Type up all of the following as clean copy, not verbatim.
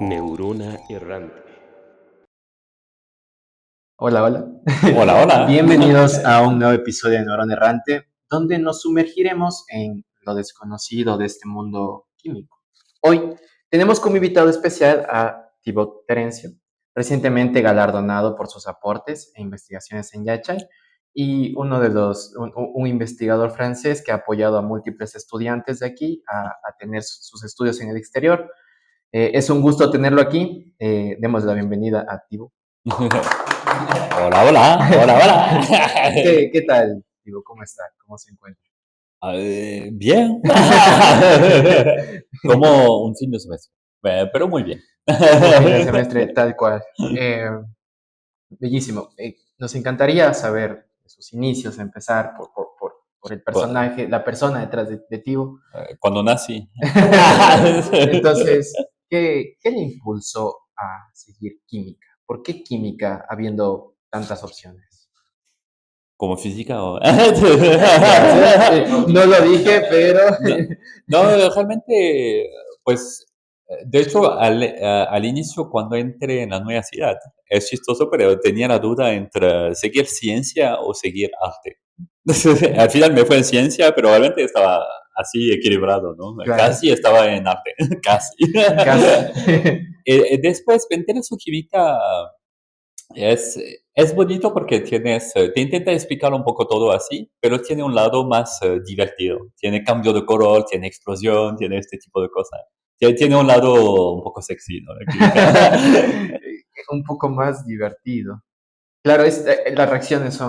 Neurona errante. Hola, hola. Hola, hola. Bienvenidos a un nuevo episodio de Neurona Errante, donde nos sumergiremos en lo desconocido de este mundo químico. Hoy tenemos como invitado especial a Thibaut Terencio, recientemente galardonado por sus aportes e investigaciones en Yachay, y un investigador francés que ha apoyado a múltiples estudiantes de aquí a tener sus estudios en el exterior. Es un gusto tenerlo aquí. Demos la bienvenida a Thibaut. Hola, hola, hola, hola. ¿Qué tal, Diego? ¿Cómo está? ¿Cómo se encuentra? Bien. Como un fin de semestre, pero muy bien. Como un fin de semestre, tal cual. Bellísimo. Nos encantaría saber sus inicios, empezar por el Bueno, personaje, la persona detrás de Tibo. cuando nací. Entonces, ¿qué le impulsó a seguir química? ¿Por qué química habiendo tantas opciones? Como física o... Gracias. No lo dije, pero... No, no, realmente, pues, de hecho, al inicio, cuando entré en la universidad, es chistoso, pero tenía la duda entre seguir ciencia o seguir arte. Al final me fue en ciencia, pero realmente estaba así equilibrado, ¿no? Claro, Casi estaba en arte, casi. casi. Después, vender su química es, es bonito porque te intenta explicar un poco todo así, pero tiene un lado más divertido. Tiene cambio de color, tiene explosión, tiene este tipo de cosas. Tiene un lado un poco sexy, ¿no? La química. Un poco más divertido. Claro, las reacciones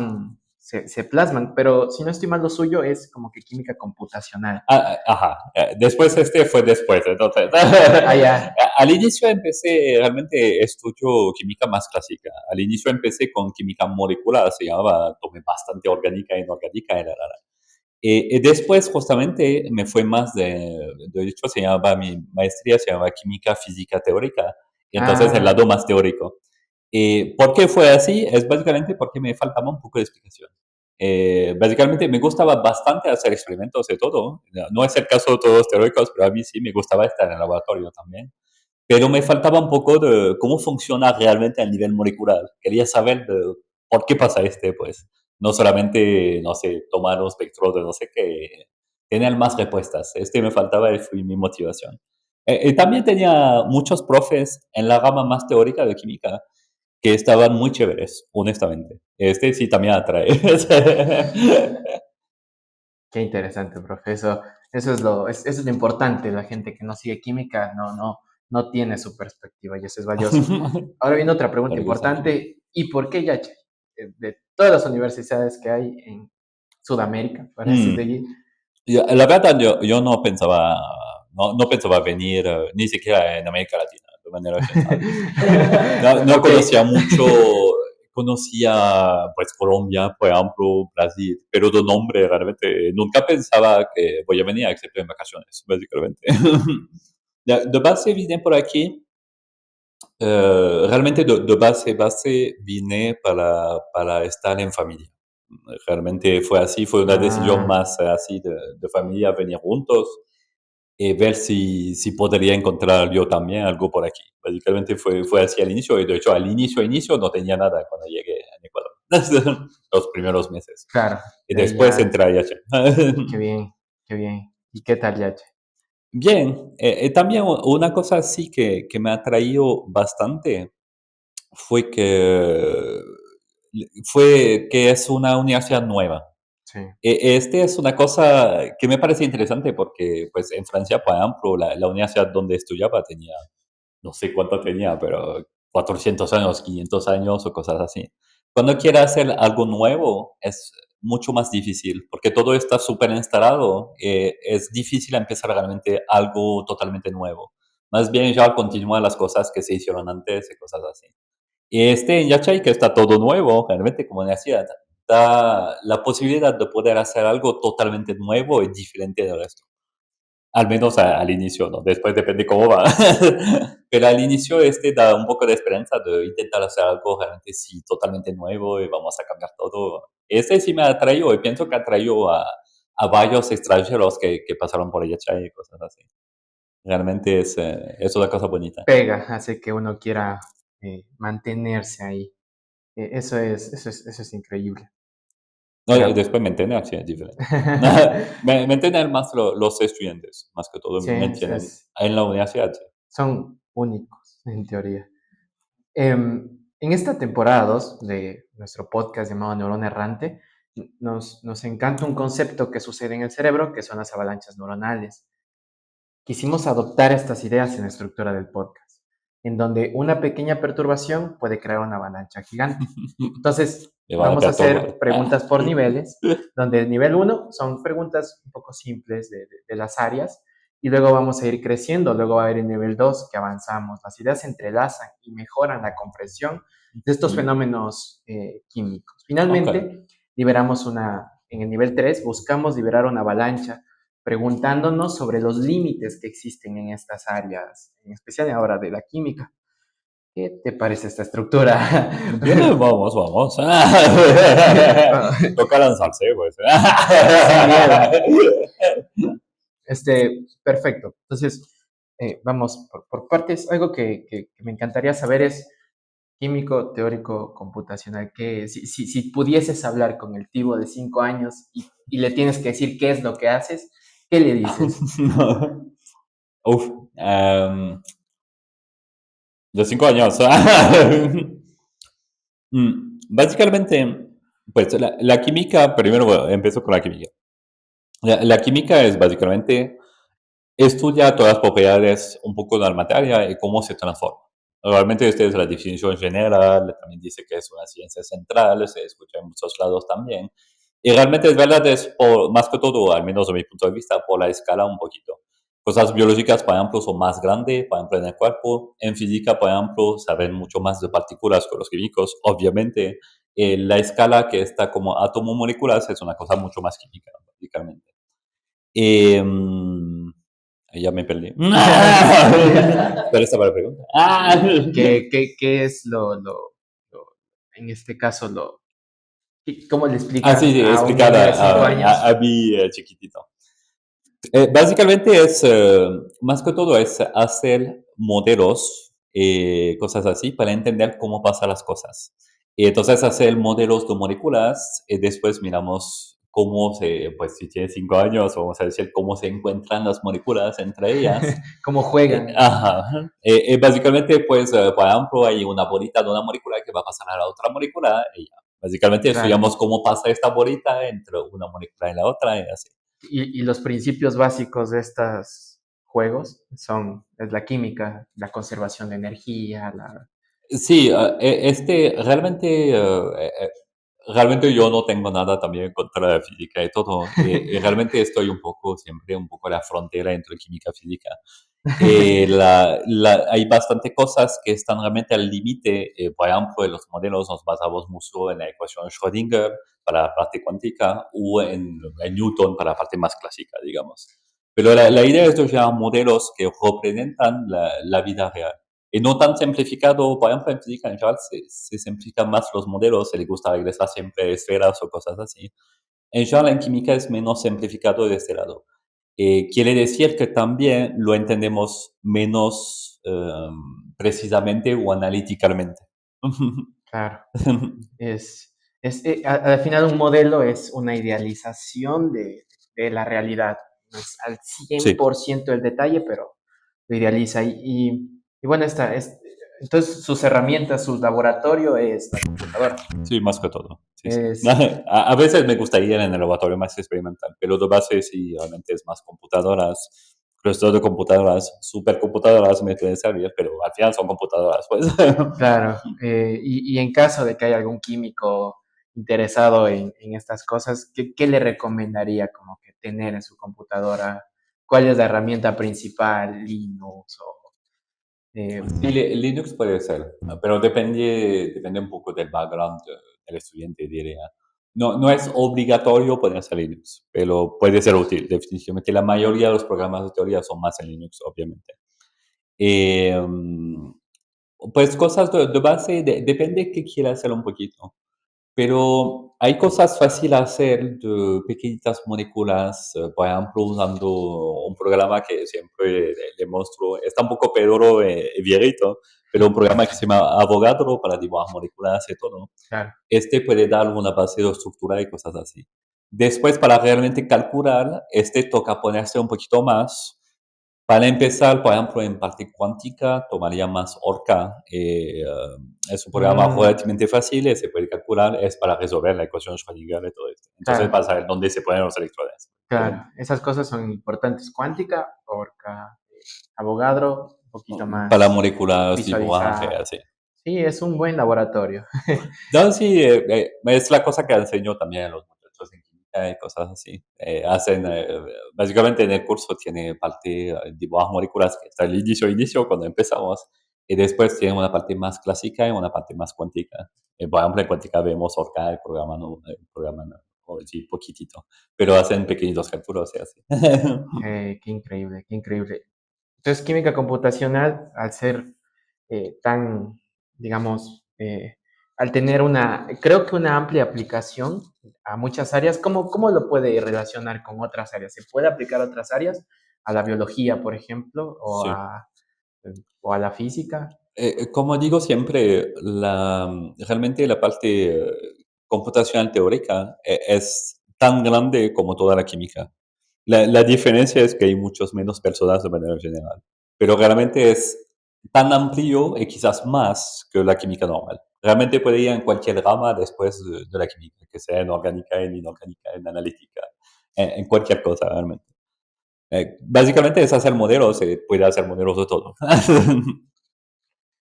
se plasman, pero si no estoy mal, lo suyo es como que química computacional. Ajá, después este fue después, entonces. Ah, ya. Al inicio empecé, realmente estudio química más clásica. Al inicio empecé con química molecular, se llamaba, tomé bastante orgánica e inorgánica, era rara. Después justamente me fue más de hecho se llamaba, mi maestría se llamaba química física teórica, y entonces el Ah, lado más teórico. ¿Por qué fue así? Es básicamente porque me faltaba un poco de explicación. Básicamente me gustaba bastante hacer experimentos de todo. No es el caso de todos los teóricos, pero a mí sí me gustaba estar en el laboratorio también. Pero me faltaba un poco de cómo funciona realmente a nivel molecular. Quería saber de por qué pasa pues. No solamente, no sé, tomar un espectro de no sé qué, tener más respuestas. Me faltaba y fue mi motivación. También tenía muchos profes en la rama más teórica de química que estaban muy chéveres, honestamente. Sí también atrae. qué interesante, profesor. Eso es lo importante. La gente que no sigue química no tiene su perspectiva y eso es valioso. Ahora viene otra pregunta Claro que sí. importante. ¿Y por qué Yachay? De todas las universidades que hay en Sudamérica, para decir de Mm. allí. La verdad, yo no pensaba venir ni siquiera en América Latina, de manera general. No Ok. conocía mucho, conocía pues Colombia, por ejemplo, Brasil, pero de nombre realmente nunca pensaba que voy a venir, excepto en vacaciones, básicamente. De base vine por aquí, realmente de base vine para estar en familia. Realmente fue así, fue una decisión Ah, más así de familia, venir juntos y ver si podría encontrar yo también algo por aquí. Básicamente fue así al inicio, y de hecho al inicio no tenía nada cuando llegué a Ecuador, los primeros meses. claro. Y De ahí después ya. entré a Yacha. Qué bien, qué bien. ¿Y qué tal, Yachay? Bien, también una cosa así que me ha traído bastante fue que es una universidad nueva. Sí. Es una cosa que me parece interesante porque, pues, en Francia, por ejemplo, la universidad donde estudiaba tenía, no sé cuánto tenía, pero 400 años, 500 años o cosas así. Cuando quiere hacer algo nuevo es mucho más difícil porque todo está súper instalado. Es difícil empezar realmente algo totalmente nuevo. Más bien ya continuar las cosas que se hicieron antes y cosas así. Y en Yachay, que está todo nuevo, realmente, como decía, da la posibilidad de poder hacer algo totalmente nuevo y diferente del resto. Al menos al inicio, ¿no? Después depende cómo va. Pero al inicio da un poco de esperanza de intentar hacer algo realmente sí, totalmente nuevo y vamos a cambiar todo. Sí me ha atraído y pienso que ha atraído a varios extranjeros que pasaron por Yachay y cosas así. Realmente es una cosa bonita. pega, hace que uno quiera mantenerse ahí. Eso es increíble. No, Pero después mantener, sí, es diferente. Mantener más los estudiantes, más que todo, sí, mantienen en la universidad. Sí. son únicos en teoría. En esta temporada 2 de nuestro podcast llamado Neurona Errante, nos encanta un concepto que sucede en el cerebro, que son las avalanchas neuronales. Quisimos adoptar estas ideas en la estructura del podcast, en donde una pequeña perturbación puede crear una avalancha gigante. Entonces, Me van a vamos a perturbar. hacer preguntas por niveles, donde el nivel uno son preguntas un poco simples de las áreas, y luego vamos a ir creciendo. Luego va a haber el nivel 2 que avanzamos. Las ideas se entrelazan y mejoran la comprensión de estos fenómenos químicos. Ok. Finalmente, en el nivel 3 buscamos liberar una avalancha preguntándonos sobre los límites que existen en estas áreas, en especial ahora de la química. ¿Qué te parece esta estructura? Bien, vamos, vamos. Toca lanzarse, pues. Sin miedo. Perfecto. Entonces, vamos por partes. Algo que me encantaría saber es químico teórico computacional. Si pudieses hablar con el Tibo de 5 años y le tienes que decir qué es lo que haces, ¿qué le dices? Uf, de 5 años. Básicamente, pues la química, primero bueno, empiezo con la química. La química es básicamente estudia todas las propiedades un poco de la materia y cómo se transforma. Realmente esta es la definición general, también dice que es una ciencia central, se escucha en muchos lados también. Y realmente es verdad, es más que todo, al menos de mi punto de vista, por la escala un poquito. Cosas biológicas, por ejemplo, son más grandes, por ejemplo, en el cuerpo. En física, por ejemplo, saben mucho más de partículas que los químicos, obviamente. La escala que está como átomo moléculas es una cosa mucho más química, básicamente. Em, ya me perdí. ¿Cuál estaba la pregunta? ¿Qué es en este caso, cómo le Sí, explicas sí, a un explicar niño de 5 años? a mi chiquitito. Básicamente es, más que todo, es hacer modelos, cosas así, para entender cómo pasan las cosas. Y entonces hacer modelos de moléculas y después miramos cómo pues si tiene 5 años, vamos a decir cómo se encuentran las moléculas entre ellas. ¿Cómo juegan? Ajá. Básicamente, pues, por ejemplo, hay una bolita de una molécula que va a pasar a la otra molécula y ya. Básicamente Claro. estudiamos cómo pasa esta bolita entre una molécula y la otra y así. Y los principios básicos de estos juegos es la química, la conservación de energía, Sí, realmente yo no tengo nada también en contra de la física y todo. Y realmente estoy siempre un poco a la frontera entre química y física. Hay bastante cosas que están realmente al límite. Por ejemplo, en los modelos nos basamos mucho en la ecuación Schrödinger para la parte cuántica o en Newton para la parte más clásica, digamos. Pero la idea es de crear modelos que representan la vida real. Y no tan simplificado, por ejemplo, en física en general se simplifican más los modelos, se le gusta regresar siempre a esferas o cosas así. En general, en química es menos simplificado de este lado. Quiere decir que también lo entendemos menos precisamente o analíticamente. claro, al final un modelo es una idealización de la realidad. No es al cien Sí, por ciento el detalle, pero lo idealiza. Y bueno, entonces sus herramientas, su laboratorio es la computadora. sí, más que todo. Sí, sí. Es, A veces me gustaría ir en el laboratorio más experimental, pero de base sí, realmente es más computadoras. Clúster de computadoras, supercomputadoras me pueden servir, pero al final son computadoras, pues. claro, y en caso de que haya algún químico interesado en estas cosas, ¿qué le recomendaría como que tener en su computadora? ¿Cuál es la herramienta principal? Linux o Sí, Linux puede ser, ¿no? Pero depende un poco del background del estudiante, diría. No es obligatorio poner ser Linux, pero puede ser útil, definitivamente. La mayoría de los programas de teoría son más en Linux, obviamente. Eh, pues cosas de base, depende que quiera hacer un poquito. Pero hay cosas fáciles a hacer de pequeñitas moléculas, por ejemplo, usando un programa que siempre le muestro, está un poco pedoro y viejito, pero un programa que se llama Avogadro para dibujar moléculas y todo. Claro. Este puede dar alguna base de estructura y cosas así. Después, para realmente calcular, este toca ponerse un poquito más. Para empezar, por ejemplo, en parte cuántica, tomaría más Orca. Es un programa relativamente fácil y se puede calcular. Es para resolver la ecuación Schrödinger y todo esto. Entonces, Claro, para saber dónde se ponen los electrones. claro. Esas cosas son importantes. Cuántica, Orca, Avogadro, un poquito Para más moléculas, dibujaje, visualizar. así. Sí, es un buen laboratorio. No, sí, es la cosa que enseño también a los muchachos en química y cosas así. Básicamente en el curso tiene parte dibujar moléculas que está el inicio, cuando empezamos, y después tiene una parte más clásica y una parte más cuántica. Por ejemplo, en cuántica vemos Orca, el programa no, o sí, poquitito, pero hacen pequeñitos cálculos y así. Qué increíble, qué increíble. Entonces, química computacional, al ser tan, digamos, al tener creo que una amplia aplicación a muchas áreas, ¿cómo lo puede relacionar con otras áreas? ¿Se puede aplicar a otras áreas? A la biología, por ejemplo, Sí. o a la física. Como digo siempre, realmente la parte computacional teórica es tan grande como toda la química. La diferencia es que hay muchos menos personas de manera general, pero realmente es tan amplio y quizás más que la química normal. Realmente puede ir en cualquier rama después de la química, que sea en orgánica, en inorgánica, en analítica, en cualquier cosa realmente. Básicamente es hacer modelos, se puede hacer modelos de todo.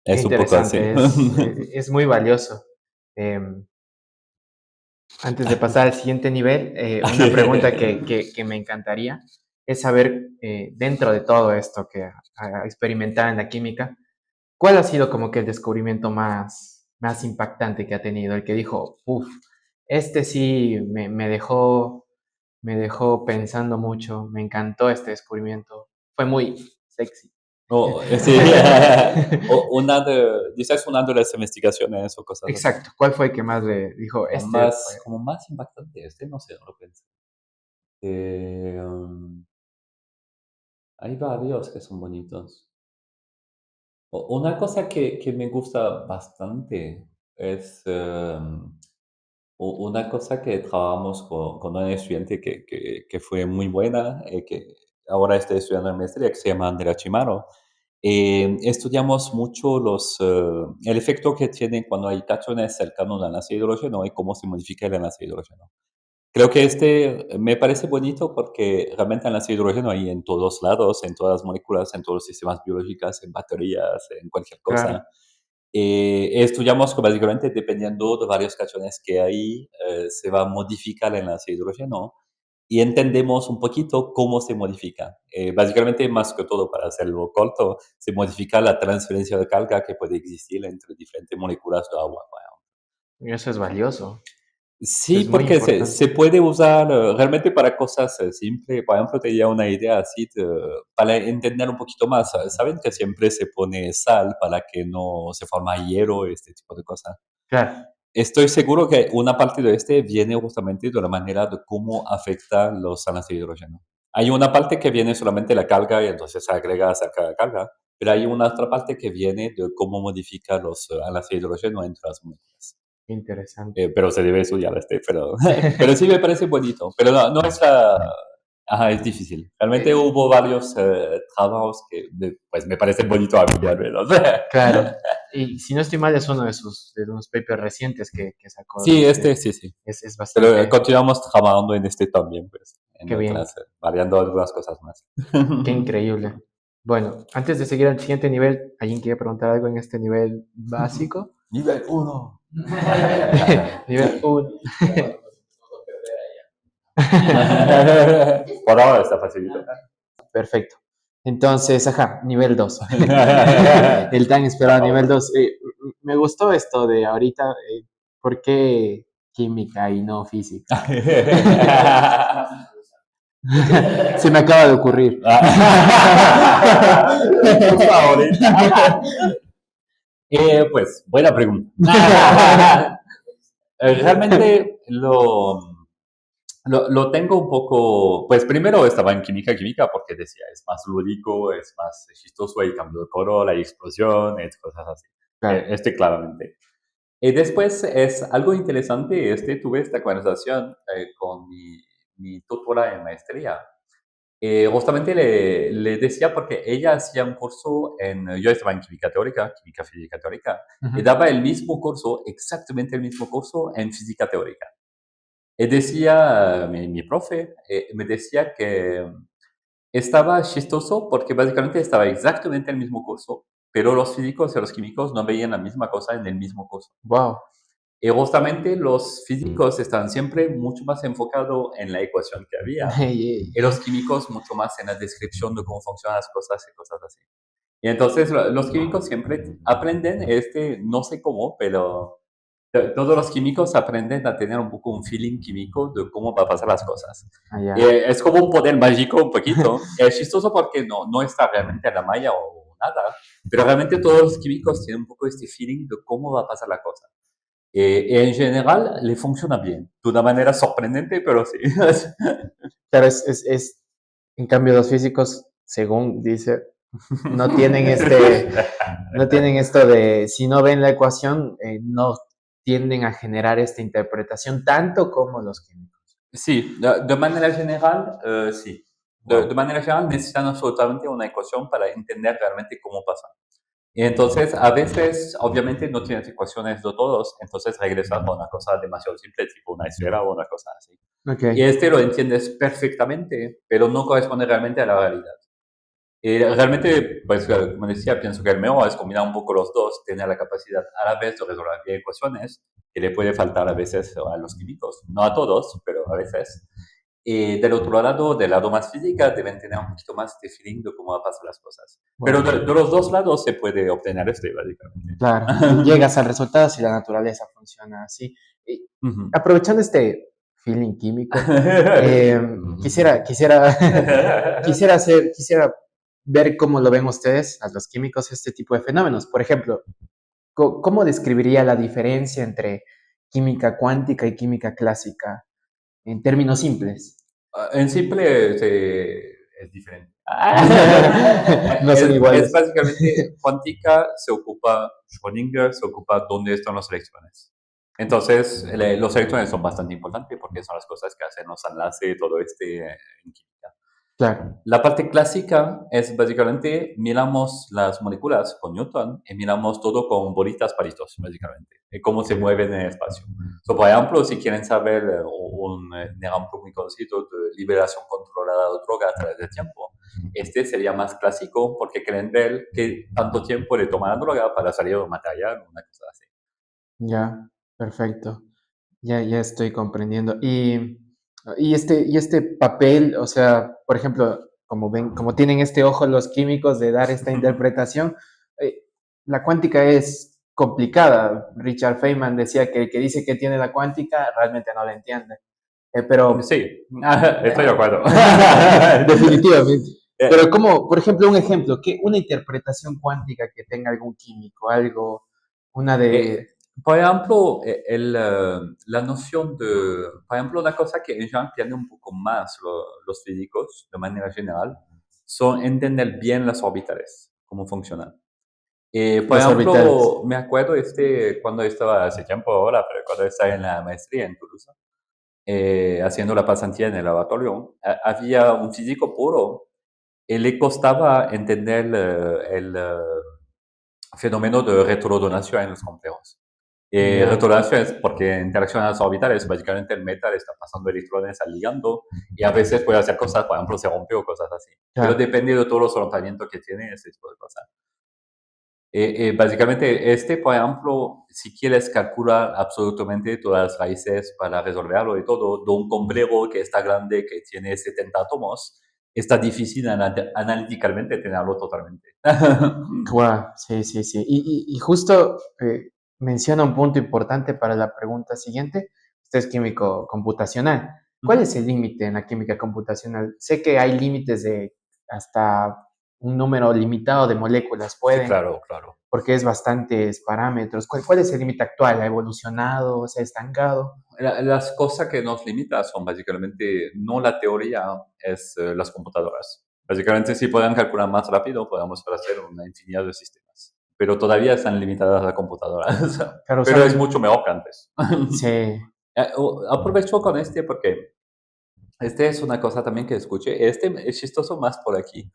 Qué Es un poco así. interesante, es muy valioso. Em, Antes de pasar al siguiente nivel, una pregunta que me encantaría es saber, dentro de todo esto que ha experimentado en la química, ¿cuál ha sido como que el descubrimiento más impactante que ha tenido? El que dijo, uff, este sí me dejó pensando mucho, me encantó este descubrimiento, fue muy sexy. Sí, dices una de las investigaciones o cosas así. Exacto, ¿cuál fue el que más le dijo? Este fue. Como más impactante, no sé, no lo pensé. Eh, um, Hay varios que son bonitos. Una cosa que me gusta bastante es una cosa que trabajamos con un estudiante que fue muy buena, que ahora está estudiando en maestría, que se llama Andrea Chimaro. Estudiamos mucho el efecto que tiene cuando hay cationes cercanos al enlace de hidrógeno y cómo se modifica el enlace de hidrógeno. Creo que me parece bonito porque realmente el enlace de hidrógeno hay en todos lados, en todas las moléculas, en todos los sistemas biológicos, en baterías, en cualquier Claro, cosa. Estudiamos que básicamente dependiendo de varios cationes que hay, se va a modificar el enlace de hidrógeno y entendemos un poquito cómo se modifica. Básicamente, más que todo, para hacerlo corto, se modifica la transferencia de carga que puede existir entre diferentes moléculas de agua. eso es valioso, eso Sí, es muy porque importante. se puede usar realmente para cosas simples. Por ejemplo, te di una idea así para entender un poquito más. Saben que siempre se pone sal para que no se forma hielo, este tipo de cosas. Claro, Estoy seguro que una parte de viene justamente de la manera de cómo afecta los salas de hidrógeno. Hay una parte que viene solamente de la carga y entonces se agrega acerca de la carga, pero hay una otra parte que viene de cómo modifica los salas de hidrógeno entre las moléculas. interesante. Pero se debe estudiar pero sí me parece bonito, pero no es ajá, es difícil. Realmente Eh, hubo varios trabajos que pues me parecen bonitos a mí al menos. claro, y si no estoy mal, es uno de unos papers recientes que sacó de Sí, este. sí, sí. Es Pero bastante, continuamos trabajando en también, pues, en qué bien, otras, variando algunas cosas más. qué increíble. Bueno, antes de seguir al siguiente nivel, ¿alguien quiere preguntar algo en este nivel básico? Nivel 1. Nivel 1. Por ahora está facilito. Perfecto. Entonces, ajá, nivel 2. El tan esperado nivel 2. Me gustó esto de ahorita. ¿Por qué química y no física? Se me acaba de ocurrir. Tu favorita. Pues, buena pregunta. Realmente lo tengo un poco, pues primero estaba en química, porque decía, es más lúdico, es más chistoso, el cambio de color, la explosión, cosas así. Claro. Claramente. Y después es algo interesante, tuve esta conversación con mi tutora en maestría. Justamente le decía porque ella hacía un curso yo estaba en química teórica, química física teórica, y Ujú. daba el mismo curso, exactamente el mismo curso en física teórica. Y decía, mi profe, me decía que estaba chistoso porque básicamente estaba exactamente el mismo curso, pero los físicos y los químicos no veían la misma cosa en el mismo curso. Wow. Y justamente los físicos están siempre mucho más enfocados en la ecuación que había, y los químicos mucho más en la descripción de cómo funcionan las cosas y cosas así. Y entonces los químicos siempre aprenden, no sé cómo, pero todos los químicos aprenden a tener un poco un feeling químico de cómo va a pasar las cosas. Allá. Es como un poder mágico un poquito. Es chistoso porque no está realmente en la malla o nada, pero realmente todos los químicos tienen un poco este feeling de cómo va a pasar la cosa. Y en general le funciona bien, de una manera sorprendente, pero sí. Claro, en cambio, los físicos, según dice, no tienen no tienen esto de, si no ven la ecuación, no tienden a generar esta interpretación tanto como los químicos. Sí, de manera general, sí. De Wow. manera general necesitan absolutamente una ecuación para entender realmente cómo pasa. Y entonces, a veces, obviamente, no tienes ecuaciones de todos, entonces regresas a una cosa demasiado simple, tipo una esfera o una cosa así. Ok. Y lo entiendes perfectamente, pero no corresponde realmente a la realidad. Y realmente, pues, como decía, pienso que el mejor es combinar un poco los dos, tener la capacidad a la vez de resolver ecuaciones, que le puede faltar a veces a los químicos, no a todos, pero a veces. Y del otro lado, del lado más física, deben tener un poquito más de feeling de cómo pasan las cosas. Pero Wow. de los dos lados se puede obtener básicamente. Claro, llegas al resultado si la naturaleza funciona así. Y Ujú. aprovechando este feeling químico, quisiera, quisiera ver cómo lo ven ustedes, a los químicos, este tipo de fenómenos. Por ejemplo, ¿cómo describiría la diferencia entre química cuántica y química clásica en términos simples? En simple es diferente. No son Es iguales. básicamente cuántica, se ocupa Schrödinger, se ocupa dónde están los electrones. Entonces, los electrones son bastante importantes porque son las cosas que hacen los enlaces y todo en química. Claro, La parte clásica es básicamente miramos las moléculas con Newton y miramos todo con bolitas, palitos, básicamente, y cómo se mueven en el espacio. So, por ejemplo, si quieren saber un ejemplo muy conocido de liberación controlada de droga a través del tiempo, sería más clásico porque quieren ver qué tanto tiempo le toma la droga para salir de un material o una cosa así. ya, perfecto. Ya estoy comprendiendo. Y este papel, o sea, por ejemplo, como ven, como tienen este ojo los químicos de dar esta interpretación, eh, la cuántica es complicada. Richard Feynman decía que el que dice que tiene la cuántica realmente no la entiende. Pero Sí, estoy de acuerdo. definitivamente. Eh, Pero como, por ejemplo, un ejemplo, que una interpretación cuántica que tenga algún químico, algo, una de... por ejemplo, la noción por ejemplo, una cosa que en general entienden un poco más los físicos, de manera general, son entender bien las orbitales, cómo funcionan. Por Los orbitales. ejemplo, me acuerdo cuando estaba hace tiempo ahora, pero cuando estaba en la maestría en Toulouse, haciendo la pasantía en el laboratorio, había un físico puro y le costaba entender fenómeno de retrodonación en los complejos. Ya, Retrodonación es porque interacciones orbitales, básicamente el metal está pasando electrones al ligando y a veces puede hacer cosas, por ejemplo, se rompe o cosas así. Pero claro. depende de todos los solapamientos que tiene ese tipo de cosas. Básicamente, por ejemplo, si quieres calcular absolutamente todas las raíces para resolverlo y todo, de un complejo que está grande, que tiene 70 átomos, está difícil analíticamente tenerlo totalmente. Guau, sí, sí, sí. Y justo menciona un punto importante para la pregunta siguiente. Usted es químico computacional. ¿Cuál Ujú. es el límite en la química computacional? Sé que hay límites de hasta un número limitado de moléculas, Sí, pueden, claro, claro. porque es bastantes parámetros. ¿Cuál es el límite actual? ¿Ha evolucionado? ¿Se ha estancado? Las cosas que nos limitan son básicamente no la teoría, es las computadoras. Básicamente, si pueden calcular más rápido, podemos hacer una infinidad de sistemas. Pero todavía están limitadas las computadoras. Claro, Pero es usualmente, mucho mejor que antes. sí, Aprovecho con este porque este es una cosa también que escuché. Este es chistoso más por aquí.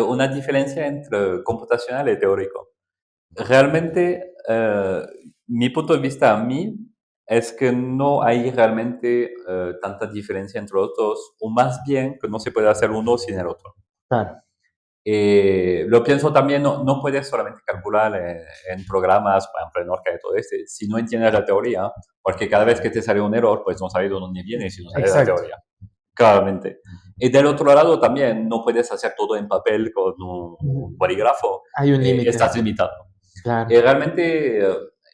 Una diferencia entre computacional y teórico. Realmente, mi punto de vista a mí es que no hay realmente tanta diferencia entre los dos, o más bien que no se puede hacer uno sin el otro. claro, Lo pienso también, no puedes solamente calcular en programas, por ejemplo, en Orca y todo este, si no entiendes la teoría, porque cada vez que te sale un error, pues no sabes de dónde viene si no sabes la exacto. teoría. Claramente. Y del otro lado también, no puedes hacer todo en papel con un bolígrafo, Hay un límite, estás limitado. claro. Realmente,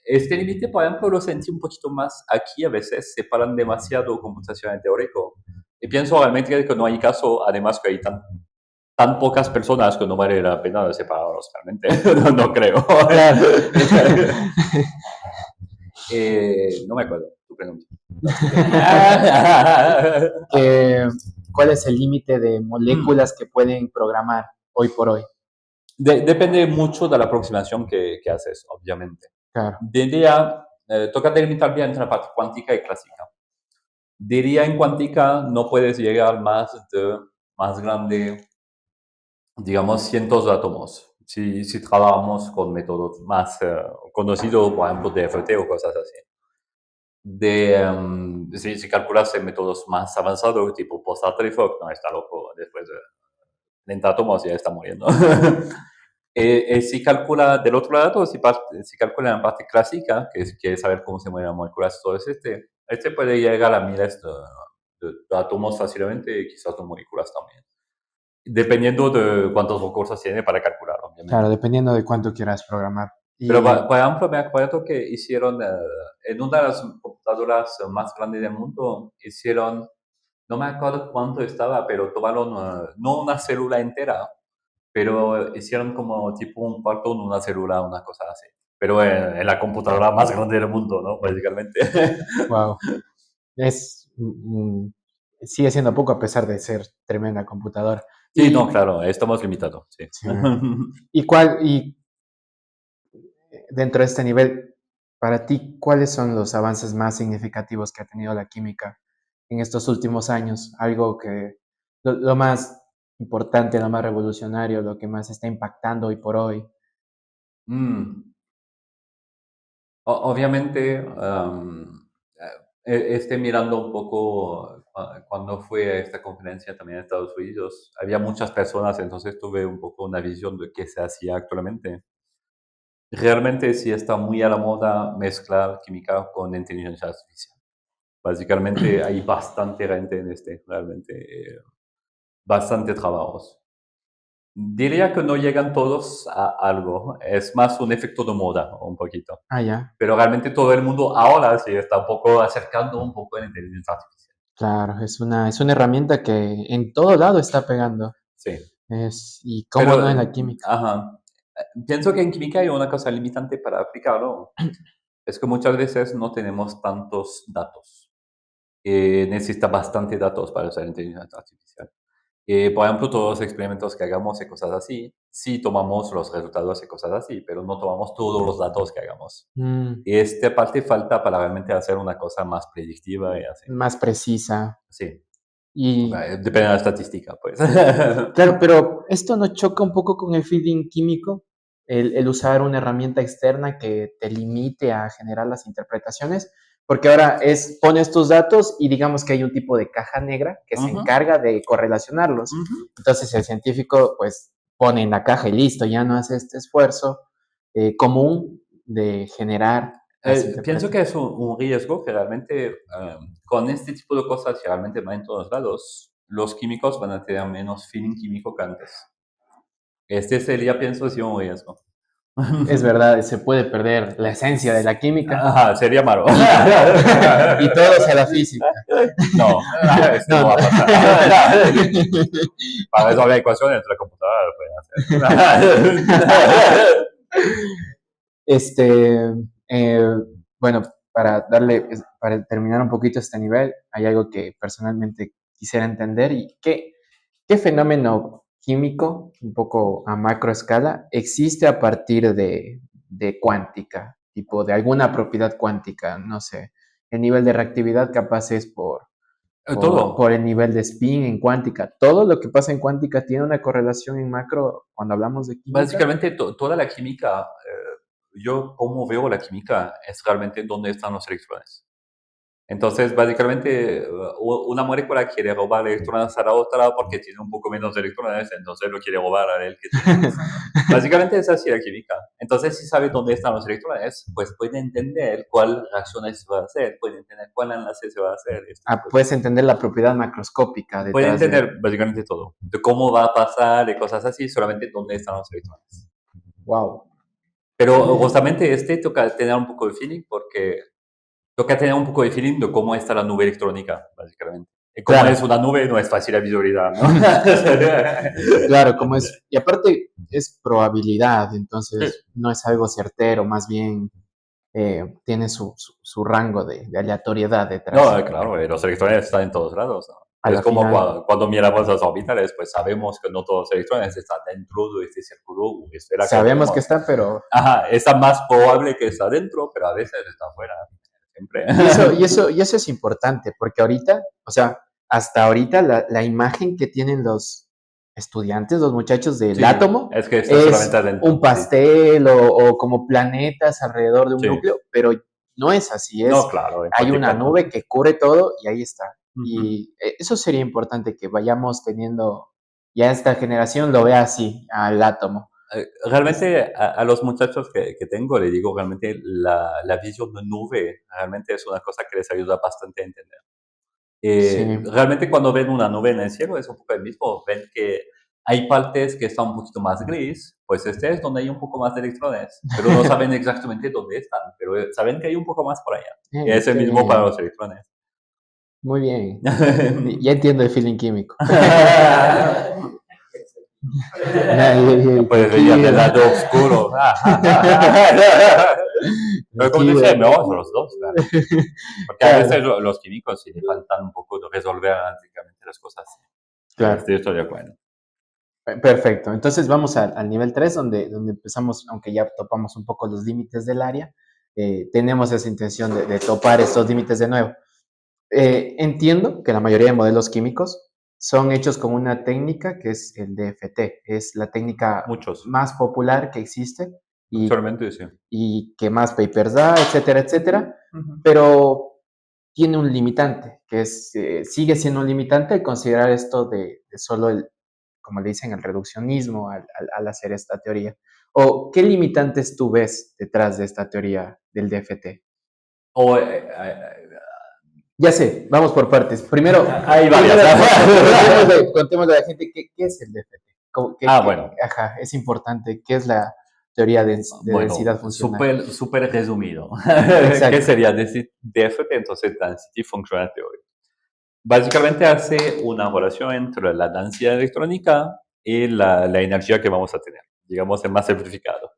este límite, por ejemplo, lo sentí un poquito más aquí, a veces separan demasiado computación y teórico. Y pienso realmente que no hay caso, además que hay tan pocas personas que no vale la pena separarlos realmente. No creo. Claro. No me acuerdo tu pregunta. Que, ¿cuál es el límite de moléculas que pueden programar hoy por hoy? Depende mucho de la aproximación que haces, obviamente. Claro. Diría, toca delimitar bien entre la parte cuántica y clásica. Diría en cuántica no puedes llegar más grande, digamos, cientos de átomos. Si trabajamos con métodos más conocidos, por ejemplo, DFT o cosas así. Si calculas en métodos más avanzados, tipo post-Hartree-Fock, no, está loco, después de 30 átomos ya está muriendo. Si calcula del otro lado, si calcula en la parte clásica, que es quiere saber cómo se mueven las moléculas, todo es este puede llegar a miles de átomos fácilmente y quizás de moléculas también. Dependiendo de cuántos recursos tiene para calcular, Claro, obviamente. dependiendo de cuánto quieras programar. Pero, Y, por ejemplo, me acuerdo que hicieron, en una de las computadoras más grandes del mundo, hicieron, no me acuerdo cuánto estaba, pero tomaron, no una célula entera, pero hicieron como tipo un cuarto en una célula, una cosa así. Pero en la computadora más grande del mundo, ¿no? Básicamente. wow, es, sigue siendo poco a pesar de ser tremenda computadora. Sí, no, Y, claro, estamos limitados, sí. sí, y dentro de este nivel, para ti, ¿cuáles son los avances más significativos que ha tenido la química en estos últimos años? Algo que, lo más importante, lo más revolucionario, lo que más está impactando hoy por hoy. Mm. Obviamente, mirando un poco cuando fui a esta conferencia también en Estados Unidos, había muchas personas, entonces tuve un poco una visión de qué se hacía actualmente. Realmente sí está muy a la moda mezclar química con inteligencia artificial. Básicamente hay bastante gente en realmente, bastante trabajos. Diría que no llegan todos a algo, es más un efecto de moda, un poquito. Ah, ya, Pero realmente todo el mundo ahora sí está un poco acercando un poco a la inteligencia artificial. claro, es una herramienta que en todo lado está pegando. Sí, Y cómo no pero, en la química. ajá, pienso que en química hay una cosa limitante para aplicarlo, es que muchas veces no tenemos tantos datos. Necesita bastante datos para usar inteligencia artificial. Por ejemplo, todos los experimentos que hagamos y cosas así, sí tomamos los resultados y cosas así, pero no tomamos todos los datos que hagamos. Mm, Y esta parte falta para realmente hacer una cosa más predictiva y así. más precisa. Sí, Y depende de la estadística, pues. claro, pero esto no choca un poco con el feeding químico, el usar una herramienta externa que te limite a generar las interpretaciones, porque ahora pones tus datos y digamos que hay un tipo de caja negra que se Ujú, encarga de correlacionarlos. ujú. Entonces el científico pues pone en la caja y listo, ya no hace este esfuerzo común de generar las Pienso interpretaciones. que es un riesgo que realmente con este tipo de cosas que realmente van en todos lados, los químicos van a tener menos feeling químico que antes. Este sería, pienso, sí un riesgo. Es verdad, se puede perder la esencia de la química Ajá, sería malo. y todo sea la física. No, eso no, No, va a no. pasar. Para resolver ecuaciones, la computadora lo puede hacer. Este, bueno, para terminar un poquito este nivel, hay algo que personalmente quisiera entender y qué fenómeno químico, un poco a macro escala, existe a partir de cuántica, tipo de alguna propiedad cuántica, no sé, el nivel de reactividad capaz es Todo. por el nivel de spin en cuántica. Todo lo que pasa en cuántica tiene una correlación en macro cuando hablamos de química. Básicamente, toda la química, yo como veo la química es realmente dónde están los electrones. Entonces, básicamente, una molécula quiere robar electrones a la otra porque tiene un poco menos de electrones, entonces lo quiere robar a él que tiene más. Básicamente es así la química. Entonces, si sabe dónde están los electrones, pues puede entender cuál reacciones se va a hacer, puede entender cuál enlace se va a hacer. Puedes entender la propiedad macroscópica Puede detrás de... entender básicamente todo, de cómo va a pasar, de cosas así, solamente dónde están los electrones. Wow. Pero justamente toca tener un poco de feeling porque toca tener un poco de feeling de cómo está la nube electrónica, básicamente. Y como es Claro, una nube, no es fácil de visualizar, ¿no? claro, como es... Y aparte es probabilidad, Sí. entonces no es algo certero, más bien tiene su rango de aleatoriedad detrás. No, claro, los electrones están en todos lados, ¿no? A Es la como final, cuando miramos las orbitales, pues sabemos que no todos los electrones están dentro de este círculo o esfera que sabemos que tenemos. está, pero... Ajá, está más probable que está dentro, pero a veces está afuera, siempre. Y eso es importante, porque ahorita, o sea, hasta ahorita la imagen que tienen los estudiantes, los muchachos del Sí, átomo, es que está solamente es un adentro, sí. pastel o como planetas alrededor de un Sí. núcleo, pero no es así, No, claro, en hay cualquier una caso. nube que cubre todo y ahí está. Ujú. Y eso sería importante que vayamos teniendo, ya esta generación lo vea así, al átomo. Es, Realmente a los muchachos que tengo, le digo, realmente la visión de nube realmente es una cosa que les ayuda bastante a entender. sí, Realmente cuando ven una nube en el cielo es un poco el mismo, ven que hay partes que están un poquito más gris, pues este es donde hay un poco más de electrones, pero no saben exactamente dónde están, pero saben que hay un poco más por allá. Y es el qué mismo para bien, los electrones. muy bien. Ya entiendo el feeling químico. Nadie, Puedes venir del tranquilo. lado oscuro. Pero como te decía, Tranquilo. no, son los dos, claro. Porque a veces Claro, los químicos sí le faltan un poco de resolver analíticamente las cosas. claro. Estoy de acuerdo. Perfecto. Entonces vamos al nivel 3 donde empezamos, aunque ya topamos un poco los límites del área, tenemos esa intención de topar estos límites de nuevo. Entiendo que la mayoría de modelos químicos son hechos con una técnica que es el DFT, es la técnica Muchos. más popular que existe y, Actualmente sí. y que más papers da, etcétera, etcétera, Ujú. pero tiene un limitante, que sigue siendo un limitante al considerar esto de solo como le dicen, el reduccionismo al hacer esta teoría. ¿O qué limitantes tú ves detrás de esta teoría del DFT? O, Ya sé, vamos por partes. Primero, hay varias. contémosle a la gente qué es el DFT. Bueno. Ajá, es importante. ¿Qué es la teoría de Bueno, densidad funcional? súper resumido. ¿Qué Exacto, sería DFT? Entonces, Density Functional Theory. Básicamente hace una relación entre la densidad electrónica y la energía que vamos a tener, digamos, el más simplificado.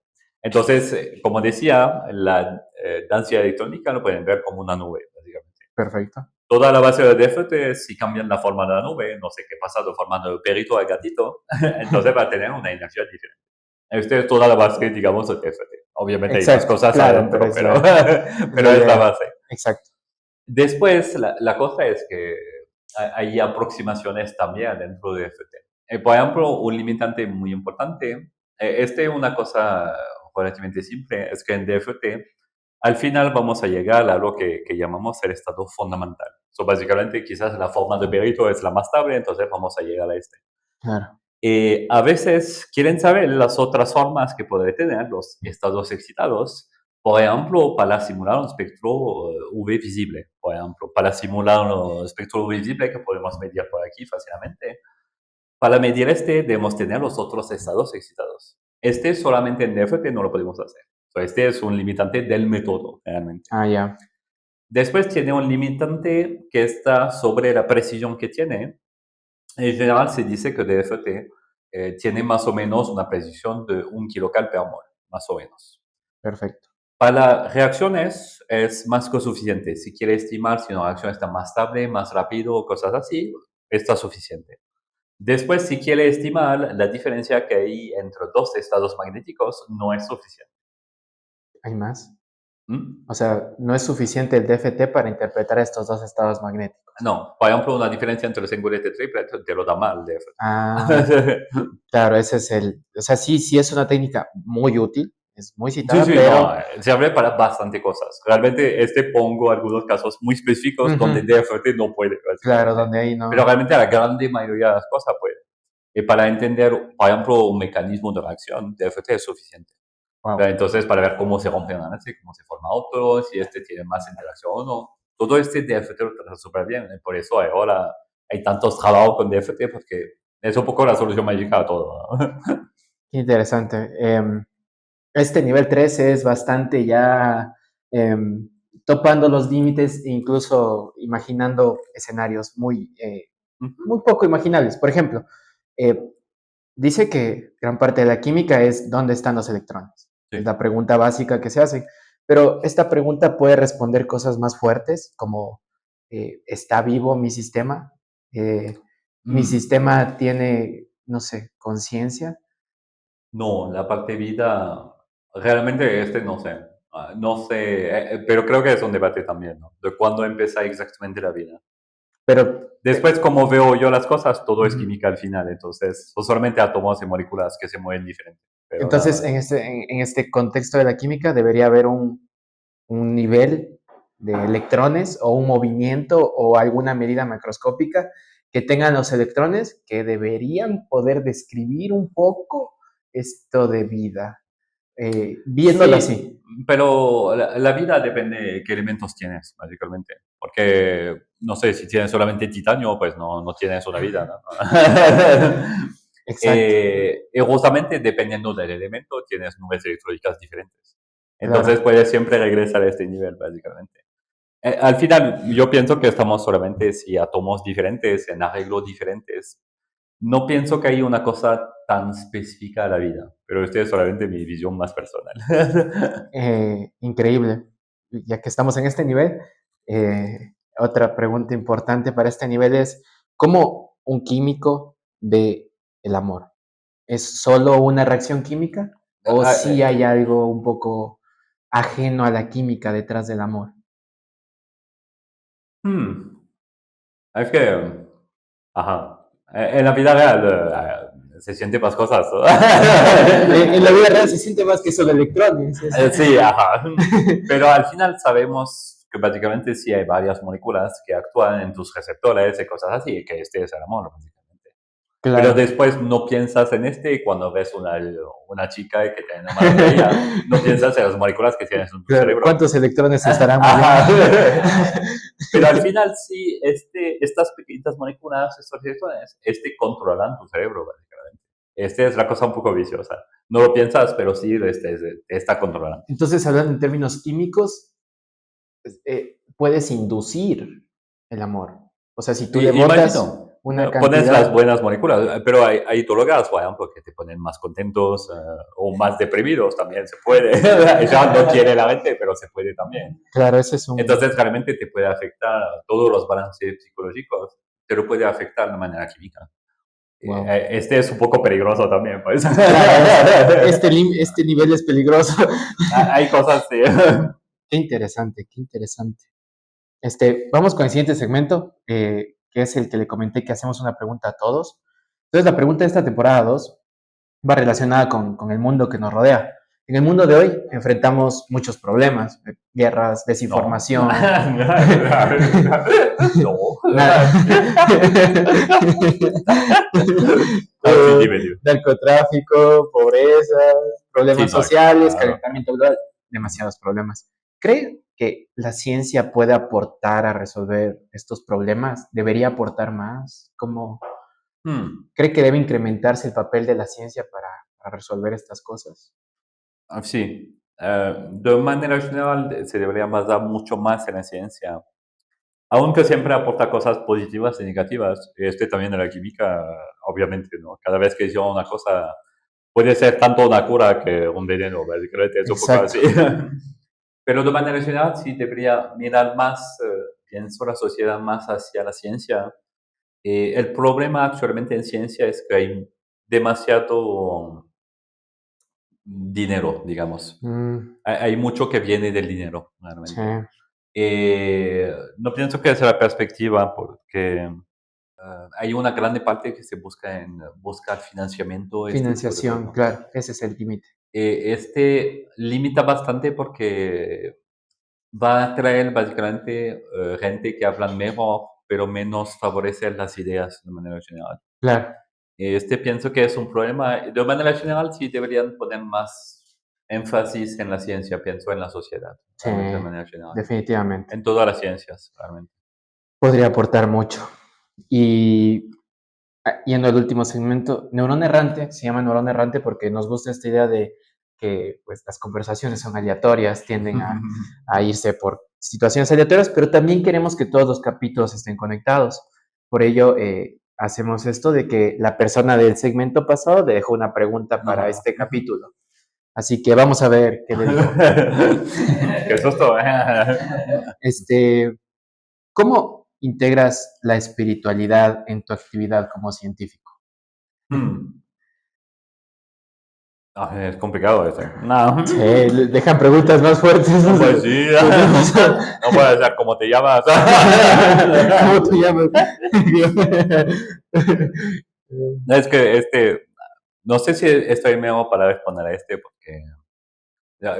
Entonces, como decía, la densidad electrónica lo pueden ver como una nube, básicamente. perfecto. Toda la base de DFT, si cambian la forma de la nube, no sé qué pasa formando el perrito al gatito, entonces va a tener una energía diferente. Esta es toda la base, digamos, de DFT. Obviamente hay más Exacto, cosas claro, pero adentro, es pero, es la pero es la idea. base. Exacto. Después, la cosa es que hay aproximaciones también dentro de DFT. Por ejemplo, un limitante muy importante, este es una cosa relativamente simple, es que en DFT al final vamos a llegar a algo que llamamos el estado fundamental. Básicamente, quizás la forma de perito es la más estable, entonces vamos a llegar a este. Claro. A veces quieren saber las otras formas que puede tener los estados excitados, por ejemplo, para simular un espectro UV visible, por ejemplo, para simular un espectro UV visible que podemos medir por aquí fácilmente. Para medir este, debemos tener los otros estados excitados. Este solamente en DFT no lo podemos hacer. Este es un limitante del método, realmente. Ah, ya. Después tiene un limitante que está sobre la precisión que tiene. En general se dice que DFT tiene más o menos una precisión de 1 kilocal per mol, más o menos. Perfecto. Para las reacciones es más que suficiente. Si quiere estimar si una reacción está más estable, más rápido o cosas así, está suficiente. Después, si quiere estimar la diferencia que hay entre dos estados magnéticos, no es suficiente. ¿Hay más? ¿Mm? O sea, no es suficiente el DFT para interpretar estos dos estados magnéticos. No, por ejemplo, una diferencia entre singulete y triplet te lo da mal Ah, DFT. claro, ese es el... O sea, sí es una técnica muy útil, es muy Sí, citada, sí, pero... no, sirve para bastante cosas. Realmente pongo algunos casos muy específicos donde Ujú, DFT no puede, claro, básicamente. donde ahí Pero no... realmente la grande mayoría de las cosas puede. Y para entender, por ejemplo, un mecanismo de reacción, DFT es suficiente. Wow, Entonces, para ver cómo se rompe un enlace, cómo se forma otro, si tiene más interacción o no. Todo DFT lo trata súper bien. Y por eso ahora hay tantos trabajos con DFT, porque es un poco la solución mágica a todo, ¿no? qué interesante. Este nivel 3 es bastante ya em, topando los límites e incluso imaginando escenarios muy poco imaginables. Por ejemplo, eh, dice que gran parte de la química es dónde están los electrones. Es Sí. la pregunta básica que se hace. Pero esta pregunta puede responder cosas más fuertes, como ¿está vivo mi sistema? ¿Mi Mm. sistema tiene, no sé, conciencia? No, la parte vida, realmente no sé. No sé, pero creo que es un debate también, ¿no? De cuándo empieza exactamente la vida. Pero Después, como veo yo las cosas, todo es ujú. química al final, entonces son solamente átomos y moléculas que se mueven diferente, pero nada Entonces, más. en este contexto de la química debería haber un nivel de electrones o un movimiento o alguna medida macroscópica que tengan los electrones que deberían poder describir un poco esto de vida, viéndolo así. Sí, pero la vida depende de qué elementos tienes, básicamente. Porque, no sé, si tienes solamente titanio, pues no tienes una vida, ¿no? Exacto, Y justamente dependiendo del elemento, tienes nubes electrónicas diferentes. Entonces claro. puedes siempre regresar a este nivel, básicamente. Al final, yo pienso que estamos solamente si átomos diferentes, en arreglos diferentes. No pienso que hay una cosa tan específica a la vida, pero esta es solamente mi visión más personal. Increíble. Ya que estamos en este nivel, otra pregunta importante para este nivel es, ¿cómo un químico ve el amor? ¿Es solo una reacción química o Ah, sí hay algo un poco ajeno a la química detrás del amor? hmm, es que, ajá, en la vida real se sienten más cosas, ¿no? En la vida real se siente más que solo electrones. Sí, ajá. Pero al final sabemos que básicamente sí hay varias moléculas que actúan en tus receptores y cosas así, y que este es el amor, básicamente. Pero Claro. después no piensas en y cuando ves una chica y que te enamoras de ella, no piensas en las moléculas que tienes en tu Claro. cerebro. ¿Cuántos electrones estarán moviendo? Ajá. Pero al final sí, estas pequeñitas moléculas, estos electrones, controlan tu cerebro, básicamente. Es la cosa un poco viciosa. No lo piensas, pero sí, está controlando. Entonces, hablando en términos químicos, puedes inducir el amor. O sea, si tú devotas Imagino, una pones las cantidad, buenas moléculas, pero hay drogas, por ejemplo, que te ponen más contentos o más deprimidos, también se puede. Ya no quiere la gente, pero se puede también. claro, ese es un... Entonces, realmente te puede afectar todos los balances psicológicos, te lo puede afectar de manera química. Wow. Es un poco peligroso también, pues. Claro, este nivel es peligroso. Hay cosas de... Qué interesante, qué interesante. Vamos con el siguiente segmento, que es el que le comenté que hacemos una pregunta a todos. Entonces, la pregunta de esta temporada 2 va relacionada con el mundo que nos rodea. En el mundo de hoy enfrentamos muchos problemas, guerras, No. desinformación, No. nada. Sí, dime, dime. Narcotráfico, pobreza, Sí, problemas no, sociales, claro. calentamiento global, demasiados problemas. ¿Cree que la ciencia puede aportar a resolver estos problemas? ¿Debería aportar más? ¿Cómo Hmm. cree que debe incrementarse el papel de la ciencia para resolver estas cosas. Sí, de manera general se debería basar mucho más en la ciencia, aunque siempre aporta cosas positivas y negativas. También en la química, obviamente, ¿no? Cada vez que hicimos una cosa, puede ser tanto una cura que un veneno, básicamente, es un poco Exacto. así. Pero de manera general sí debería mirar más, pienso, la sociedad más hacia la ciencia. El problema actualmente en ciencia es que hay demasiado dinero, digamos. Mm, Hay mucho que viene del dinero, sí, realmente. No pienso que sea la perspectiva porque hay una grande parte que se busca en buscar financiamiento este tipo de financiación, cosas. claro, ese es el límite. Limita bastante porque va a traer básicamente gente que habla mejor, pero menos favorece las ideas de manera general. Claro, Pienso que es un problema. De manera general, sí deberían poner más énfasis en la ciencia, pienso en la sociedad, sí, realmente de manera general. definitivamente. En todas las ciencias, realmente. Podría aportar mucho. Y yendo al último segmento, Neurona Errante, se llama Neurona Errante porque nos gusta esta idea de que pues, las conversaciones son aleatorias, tienden a irse por situaciones aleatorias, pero también queremos que todos los capítulos estén conectados. Por ello, hacemos esto de que la persona del segmento pasado le dejó una pregunta para Ajá. este capítulo. Así que vamos a ver qué le dijo. Qué susto, ¿eh? Este, ¿Cómo integras la espiritualidad en tu actividad como científico? Hmm. Es complicado eso. No. Sí, le dejan preguntas más fuertes. No, pues sí. No puede ser como te llamas. ¿Cómo te llamas? No, es que no sé si estoy mejor para responder a porque, ya,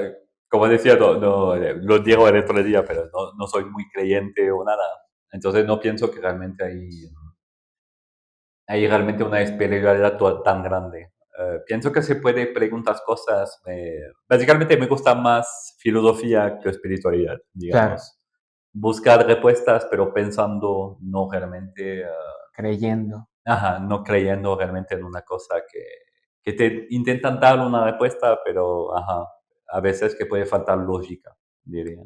como decía, lo digo el otro día, pero no soy muy creyente o nada. Entonces no pienso que realmente hay realmente una espiritualidad tan grande. Pienso que se puede preguntar cosas. Básicamente me gusta más filosofía que espiritualidad, Claro, digamos. Buscar respuestas, pero pensando, no realmente, creyendo. ajá, no creyendo realmente en una cosa que te intentan dar una respuesta, pero ajá, a veces que puede faltar lógica, diría.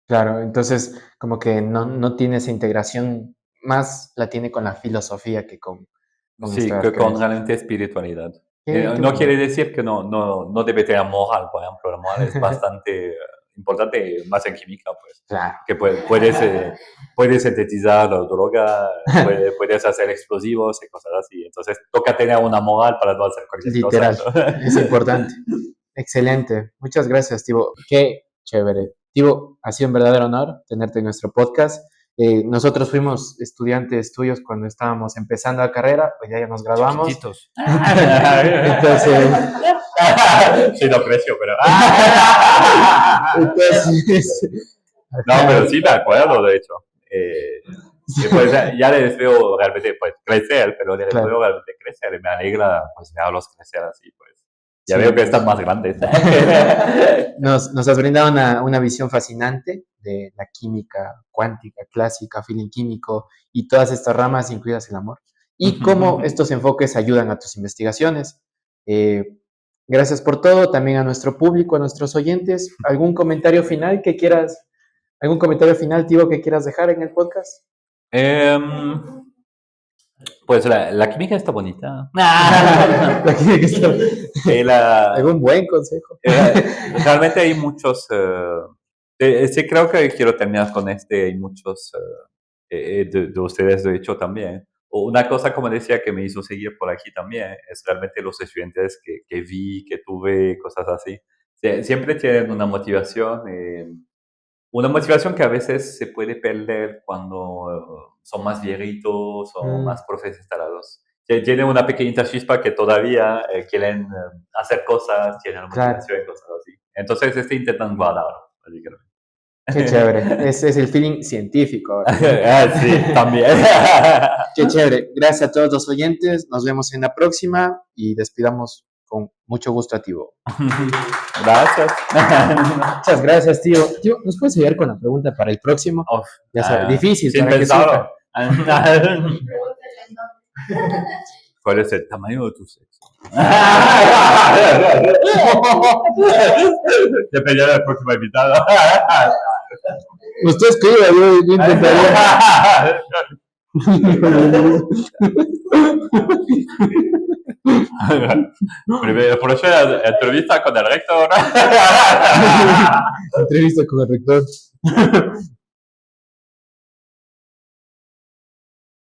Claro, entonces como que no tiene esa integración, más la tiene con la filosofía que con Sí, estas que con creencias. realmente espiritualidad. Qué No quiere bonito. decir que no debe tener moral, por ejemplo. La moral es bastante importante, más en química, pues. Claro, Que puedes sintetizar la droga, puedes hacer explosivos y cosas así. Entonces, toca tener una moral para no hacer cualquier cosa. literal, es importante. Excelente. Muchas gracias, Tibo. Qué chévere. Tibo, ha sido un verdadero honor tenerte en nuestro podcast. Nosotros fuimos estudiantes tuyos cuando estábamos empezando la carrera, pues ya nos graduamos. Chiquititos. Entonces, Sí, lo aprecio, pero... entonces, No, pero sí me acuerdo, de hecho. Pues ya les veo realmente pues, crecer, pero les claro, veo realmente crecer y me alegra pues verlos crecer así, pues. Ya sí, veo que están más grandes. nos has brindado una visión fascinante de la química cuántica, clásica, feeling químico y todas estas ramas, incluidas el amor, y cómo estos enfoques ayudan a tus investigaciones. Eh, Gracias por todo, también a nuestro público, a nuestros oyentes. ¿Algún comentario final que quieras, algún comentario final, Tibo, que quieras dejar en el podcast? Em, pues la química está bonita. Aquí está. La, ¿Algún buen consejo? realmente hay muchos... sí, creo que quiero terminar con hay muchos de ustedes, de hecho, también. Una cosa, como decía, que me hizo seguir por aquí también, es realmente los estudiantes que vi, que tuve, cosas así. Siempre tienen una motivación que a veces se puede perder cuando son más viejitos o Mm, más profesionales. Tienen una pequeñita chispa que todavía quieren hacer cosas, tienen claro, motivación y cosas así. Entonces, intentan guardarlo, básicamente. qué chévere. Ese es el feeling científico ahora. Sí, también. Qué chévere. Gracias a todos los oyentes. Nos vemos en la próxima y despidamos con mucho gusto a Tibo. Gracias. Muchas gracias, tío. Tío, ¿nos puedes ayudar con la pregunta para el próximo? Uf, Ya sabes, difícil sin para que surja. pensarlo. ¿Cuál es el tamaño de tu sexo? Depende del próximo invitado. Usted escriba, yo intentaría. Primero, por eso entrevista con el rector. Entrevista con el rector.